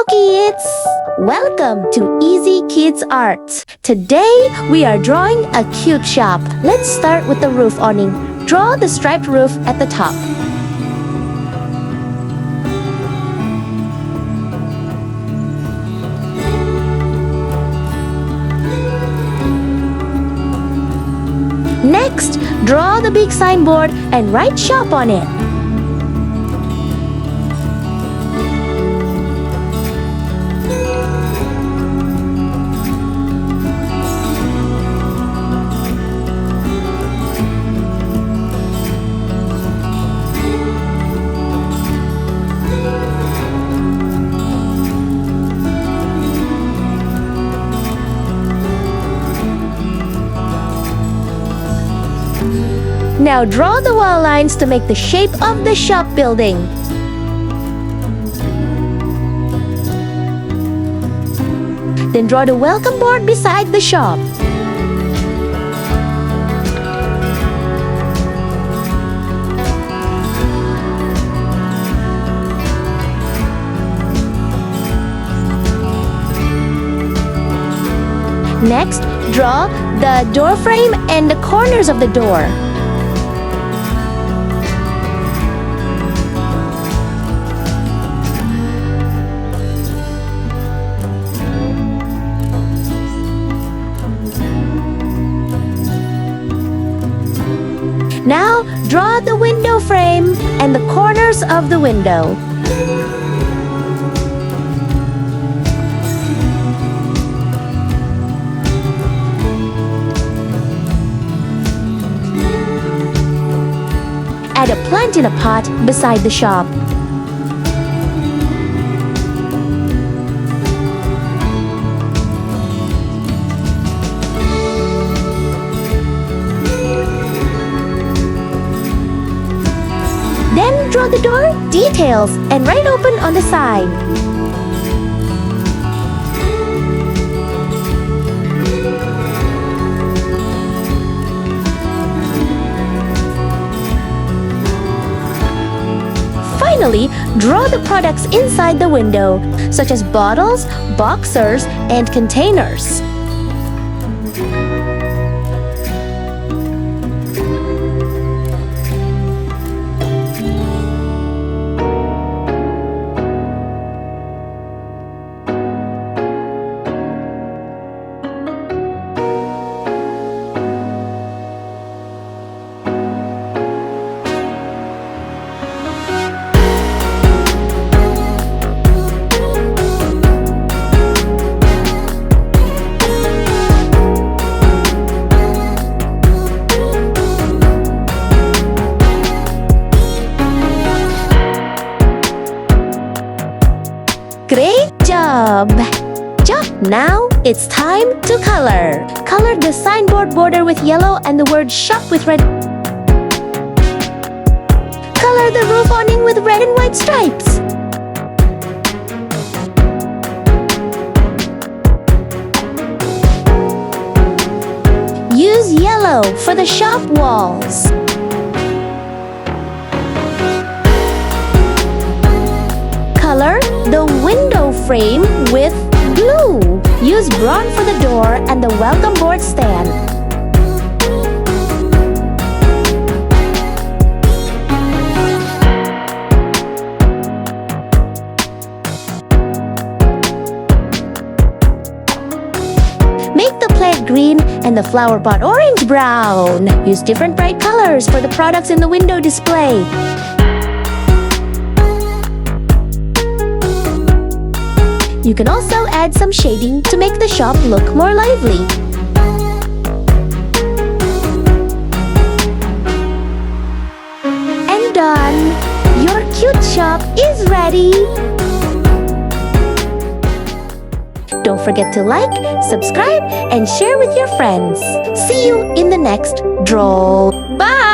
Hello kids! Welcome to Easy Kids Arts. Today we are drawing a cute shop. Let's start with the roof awning. Draw the striped roof at the top. Next, draw the big signboard and write shop on it. Now draw the wall lines to make the shape of the shop building. Then draw the welcome board beside the shop. Next, draw the door frame and the corners of the door. Now, draw the window frame and the corners of the window. Add a plant in a pot beside the shop. Then draw the door details and write open on the side. Finally, draw the products inside the window, such as bottles, boxers, and containers. Great job! Now it's time to color. Color the signboard border with yellow and the word shop with red. Color the roof awning with red and white stripes. Use yellow for the shop walls. Color the window frame with blue. Use brown for the door and the welcome board stand. Make the plant green and the flower pot orange brown. Use different bright colors for the products in the window display. You can also add some shading to make the shop look more lively. And done! Your cute shop is ready! Don't forget to like, subscribe, and share with your friends. See you in the next draw. Bye!